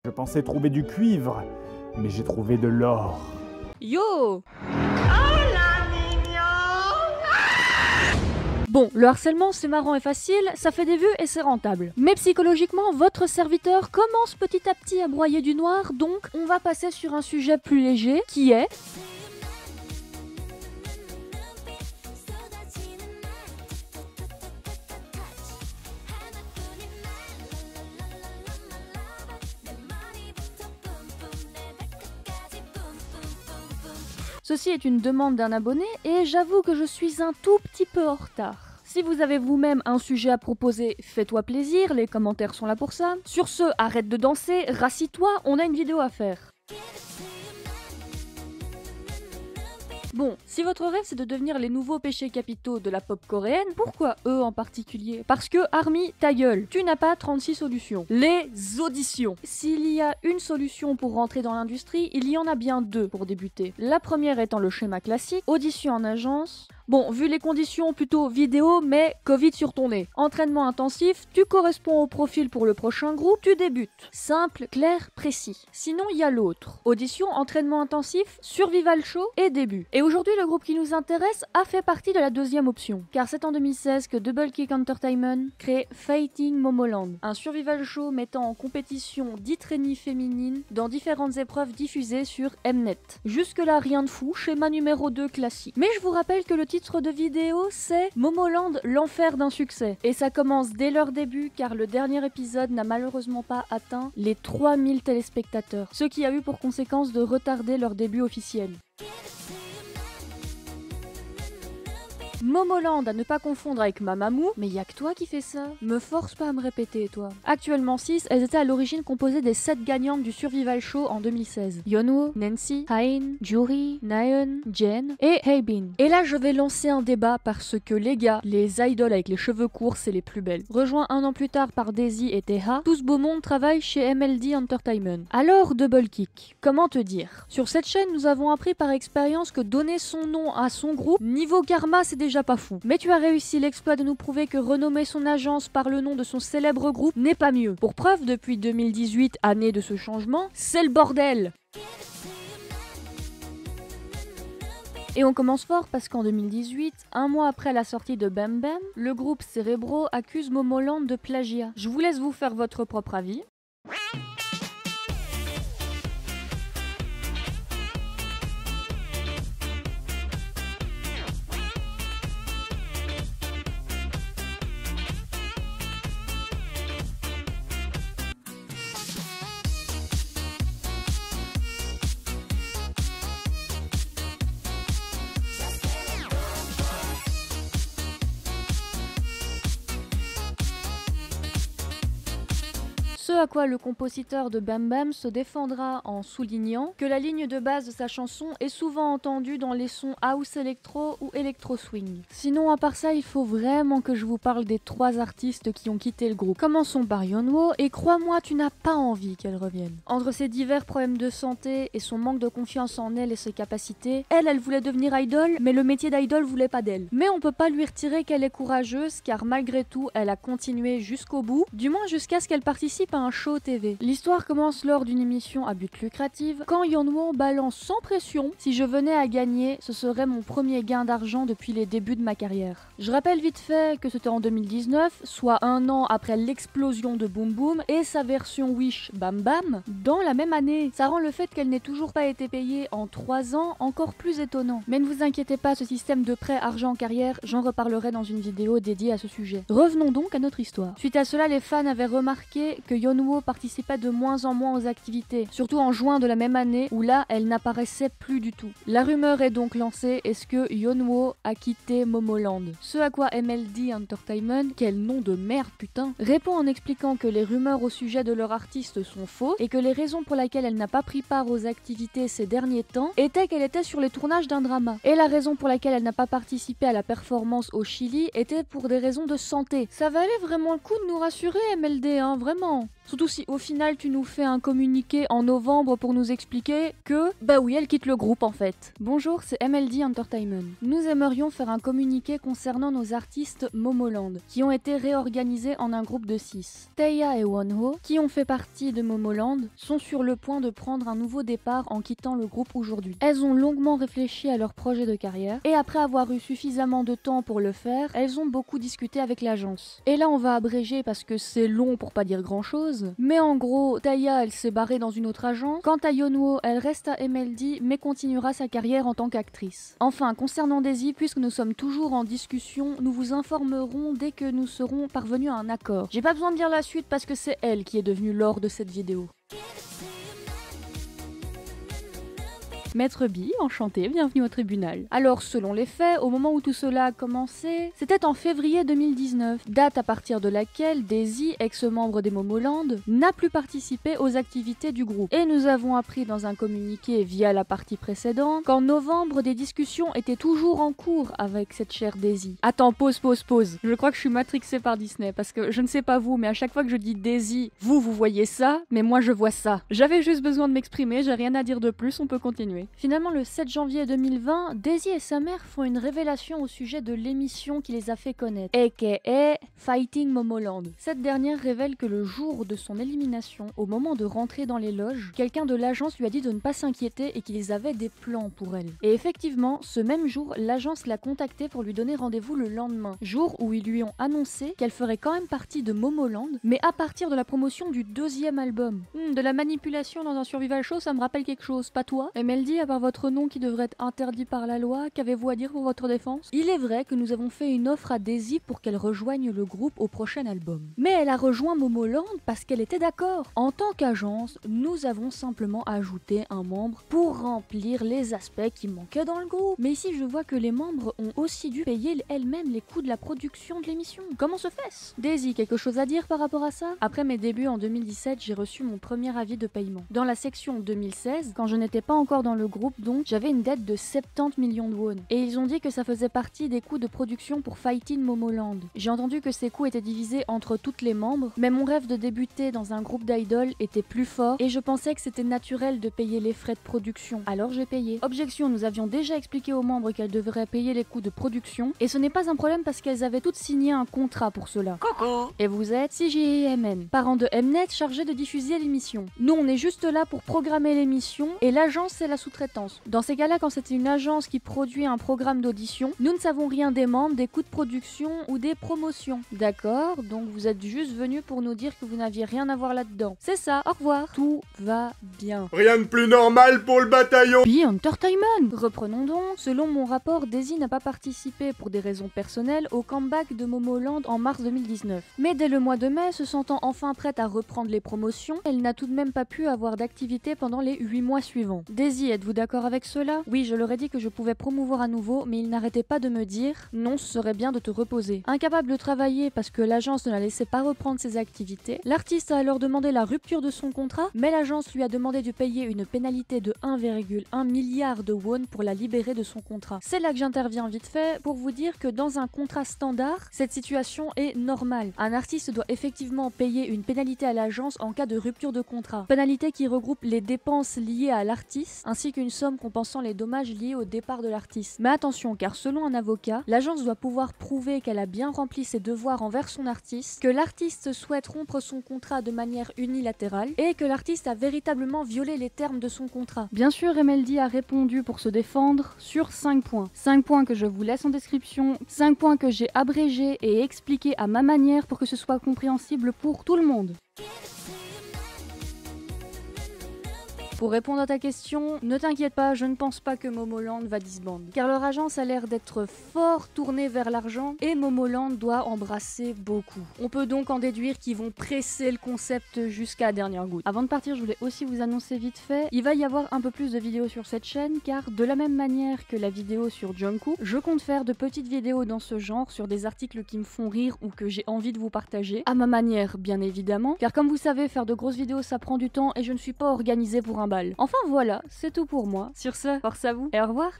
Je pensais trouver du cuivre, mais j'ai trouvé de l'or. Yo! Bon, le harcèlement c'est marrant et facile, ça fait des vues et c'est rentable. Mais psychologiquement, votre serviteur commence petit à petit à broyer du noir, donc on va passer sur un sujet plus léger, qui est... Ceci est une demande d'un abonné et j'avoue que je suis un tout petit peu en retard. Si vous avez vous-même un sujet à proposer, fais-toi plaisir, les commentaires sont là pour ça. Sur ce, arrête de danser, rassis-toi, on a une vidéo à faire. Bon, si votre rêve c'est de devenir les nouveaux péchés capitaux de la pop coréenne, pourquoi eux en particulier? Parce que, Army, ta gueule, tu n'as pas 36 solutions. Les auditions. S'il y a une solution pour rentrer dans l'industrie, il y en a bien deux pour débuter. La première étant le schéma classique, audition en agence. Bon, vu les conditions, plutôt vidéo, mais Covid sur ton nez. Entraînement intensif, tu corresponds au profil pour le prochain groupe, tu débutes. Simple, clair, précis. Sinon, il y a l'autre. Audition, entraînement intensif, survival show et début. Et aujourd'hui, le groupe qui nous intéresse a fait partie de la deuxième option. Car c'est en 2016 que Double Kick Entertainment crée Fighting Momoland, un survival show mettant en compétition 10 trainees féminines dans différentes épreuves diffusées sur Mnet. Jusque-là, rien de fou, schéma numéro 2 classique. Mais je vous rappelle que le titre de vidéo, c'est Momoland, l'enfer d'un succès. Et ça commence dès leur début, car le dernier épisode n'a malheureusement pas atteint les 3000 téléspectateurs, ce qui a eu pour conséquence de retarder leur début officiel. Momoland à ne pas confondre avec Mamamoo, mais y'a que toi qui fais ça. Me force pas à me répéter, toi. Actuellement 6, elles étaient à l'origine composées des 7 gagnantes du Survival Show en 2016. Yeonwoo, Nancy, Hain, Juri, Nayeon, Jen et Haebin. Et là, je vais lancer un débat parce que les gars, les idoles avec les cheveux courts, c'est les plus belles. Rejoints un an plus tard par Daisy et Teha, tout ce beau monde travaille chez MLD Entertainment. Alors, Double Kick, comment te dire? Sur cette chaîne, nous avons appris par expérience que donner son nom à son groupe, niveau karma, c'est déjà pas fou. Mais tu as réussi l'exploit de nous prouver que renommer son agence par le nom de son célèbre groupe n'est pas mieux. Pour preuve, depuis 2018, année de ce changement, c'est le bordel! Et on commence fort parce qu'en 2018, un mois après la sortie de Bam Bam, le groupe Cerebro accuse Momoland de plagiat. Je vous laisse vous faire votre propre avis. Ce à quoi le compositeur de Bam Bam se défendra en soulignant que la ligne de base de sa chanson est souvent entendue dans les sons house électro ou électro swing. Sinon à part ça, il faut vraiment que je vous parle des 3 artistes qui ont quitté le groupe. Commençons par Yeonwoo et crois-moi, tu n'as pas envie qu'elle revienne. Entre ses divers problèmes de santé et son manque de confiance en elle et ses capacités, elle voulait devenir idol, mais le métier d'idol voulait pas d'elle. Mais on peut pas lui retirer qu'elle est courageuse car malgré tout, elle a continué jusqu'au bout, du moins jusqu'à ce qu'elle participe à un show TV. L'histoire commence lors d'une émission à but lucratif, quand Yeonwoo balance sans pression: si je venais à gagner, ce serait mon premier gain d'argent depuis les débuts de ma carrière. Je rappelle vite fait que c'était en 2019, soit un an après l'explosion de Boom Boom et sa version Wish Bam Bam, dans la même année. Ça rend le fait qu'elle n'ait toujours pas été payée en 3 ans encore plus étonnant. Mais ne vous inquiétez pas, ce système de prêt argent carrière, j'en reparlerai dans une vidéo dédiée à ce sujet. Revenons donc à notre histoire. Suite à cela, les fans avaient remarqué que Yeonwoo participait de moins en moins aux activités, surtout en juin de la même année où là, elle n'apparaissait plus du tout. La rumeur est donc lancée: est-ce que Yeonwoo a quitté Momoland? Ce à quoi MLD Entertainment, quel nom de merde putain, répond en expliquant que les rumeurs au sujet de leur artiste sont faux et que les raisons pour lesquelles elle n'a pas pris part aux activités ces derniers temps étaient qu'elle était sur les tournages d'un drama. Et la raison pour laquelle elle n'a pas participé à la performance au Chili était pour des raisons de santé. Ça valait vraiment le coup de nous rassurer, MLD, hein, vraiment. Surtout si au final tu nous fais un communiqué en novembre pour nous expliquer que, bah oui, elle quitte le groupe en fait. Bonjour, c'est MLD Entertainment. Nous aimerions faire un communiqué concernant nos artistes Momoland, qui ont été réorganisés en un groupe de 6. Taya et Wonho, qui ont fait partie de Momoland, sont sur le point de prendre un nouveau départ en quittant le groupe aujourd'hui. Elles ont longuement réfléchi à leur projet de carrière, et après avoir eu suffisamment de temps pour le faire, elles ont beaucoup discuté avec l'agence. Et là on va abréger parce que c'est long pour pas dire grand chose, mais en gros, Taya elle s'est barrée dans une autre agence, quant à Yeonwoo elle reste à MLD mais continuera sa carrière en tant qu'actrice. Enfin, concernant Daisy, puisque nous sommes toujours en discussion, nous vous informerons dès que nous serons parvenus à un accord. J'ai pas besoin de dire la suite parce que c'est elle qui est devenue l'or de cette vidéo. Maître B, enchanté, bienvenue au tribunal. Alors, selon les faits, au moment où tout cela a commencé, c'était en février 2019, date à partir de laquelle Daisy, ex-membre des Momoland, n'a plus participé aux activités du groupe. Et nous avons appris dans un communiqué via la partie précédente qu'en novembre, des discussions étaient toujours en cours avec cette chère Daisy. Attends, pause. Je crois que je suis matrixée par Disney, parce que je ne sais pas vous, mais à chaque fois que je dis Daisy, vous voyez ça, mais moi je vois ça. J'avais juste besoin de m'exprimer, j'ai rien à dire de plus, on peut continuer. Finalement, le 7 janvier 2020, Daisy et sa mère font une révélation au sujet de l'émission qui les a fait connaître, aka Fighting Momoland. Cette dernière révèle que le jour de son élimination, au moment de rentrer dans les loges, quelqu'un de l'agence lui a dit de ne pas s'inquiéter et qu'ils avaient des plans pour elle. Et effectivement, ce même jour, l'agence l'a contactée pour lui donner rendez-vous le lendemain, jour où ils lui ont annoncé qu'elle ferait quand même partie de Momoland, mais à partir de la promotion du 2e album. De la manipulation dans un survival show, ça me rappelle quelque chose, pas toi? MLD, à part votre nom qui devrait être interdit par la loi, qu'avez-vous à dire pour votre défense? Il est vrai que nous avons fait une offre à Daisy pour qu'elle rejoigne le groupe au prochain album. Mais elle a rejoint Momoland parce qu'elle était d'accord. En tant qu'agence, nous avons simplement ajouté un membre pour remplir les aspects qui manquaient dans le groupe. Mais ici, je vois que les membres ont aussi dû payer elles-mêmes les coûts de la production de l'émission. Comment se fait-ce? Daisy, quelque chose à dire par rapport à ça? Après mes débuts en 2017, j'ai reçu mon premier avis de paiement. Dans la section 2016, quand je n'étais pas encore dans le groupe, donc j'avais une dette de 70 millions de won. Et ils ont dit que ça faisait partie des coûts de production pour Fighting Momoland. J'ai entendu que ces coûts étaient divisés entre toutes les membres, mais mon rêve de débuter dans un groupe d'idoles était plus fort et je pensais que c'était naturel de payer les frais de production. Alors j'ai payé. Objection, nous avions déjà expliqué aux membres qu'elles devraient payer les coûts de production et ce n'est pas un problème parce qu'elles avaient toutes signé un contrat pour cela. Coucou. Et vous êtes CJMN, parent de Mnet chargé de diffuser l'émission. Nous on est juste là pour programmer l'émission et l'agence c'est la sous-traitance. Dans ces cas-là, quand c'est une agence qui produit un programme d'audition, nous ne savons rien des membres, des coûts de production ou des promotions. D'accord, donc vous êtes juste venus pour nous dire que vous n'aviez rien à voir là-dedans. C'est ça, au revoir. Tout va bien. Rien de plus normal pour le bataillon. Be Entertainment. Reprenons donc. Selon mon rapport, Daisy n'a pas participé pour des raisons personnelles au comeback de Momoland en mars 2019. Mais dès le mois de mai, se sentant enfin prête à reprendre les promotions, elle n'a tout de même pas pu avoir d'activité pendant les 8 mois suivants. Daisy, êtes-vous d'accord avec cela? Oui, je leur ai dit que je pouvais promouvoir à nouveau, mais ils n'arrêtaient pas de me dire « Non, ce serait bien de te reposer ». Incapable de travailler parce que l'agence ne la laissait pas reprendre ses activités, l'artiste a alors demandé la rupture de son contrat, mais l'agence lui a demandé de payer une pénalité de 1,1 milliard de won pour la libérer de son contrat. C'est là que j'interviens vite fait pour vous dire que dans un contrat standard, cette situation est normale. Un artiste doit effectivement payer une pénalité à l'agence en cas de rupture de contrat. Pénalité qui regroupe les dépenses liées à l'artiste, ainsi qu'une somme compensant les dommages liés au départ de l'artiste. Mais attention, car selon un avocat, l'agence doit pouvoir prouver qu'elle a bien rempli ses devoirs envers son artiste, que l'artiste souhaite rompre son contrat de manière unilatérale et que l'artiste a véritablement violé les termes de son contrat. Bien sûr, MLD a répondu pour se défendre sur 5 points. 5 points que je vous laisse en description, 5 points que j'ai abrégés et expliqués à ma manière pour que ce soit compréhensible pour tout le monde. Pour répondre à ta question, ne t'inquiète pas, je ne pense pas que Momoland va disband. Car leur agence a l'air d'être fort tournée vers l'argent et Momoland doit embrasser beaucoup. On peut donc en déduire qu'ils vont presser le concept jusqu'à la dernière goutte. Avant de partir, je voulais aussi vous annoncer vite fait, il va y avoir un peu plus de vidéos sur cette chaîne car de la même manière que la vidéo sur Jungkook, je compte faire de petites vidéos dans ce genre sur des articles qui me font rire ou que j'ai envie de vous partager. À ma manière, bien évidemment. Car comme vous savez, faire de grosses vidéos ça prend du temps et je ne suis pas organisée pour un bal. Enfin voilà, c'est tout pour moi. Sur ce, force à vous et au revoir.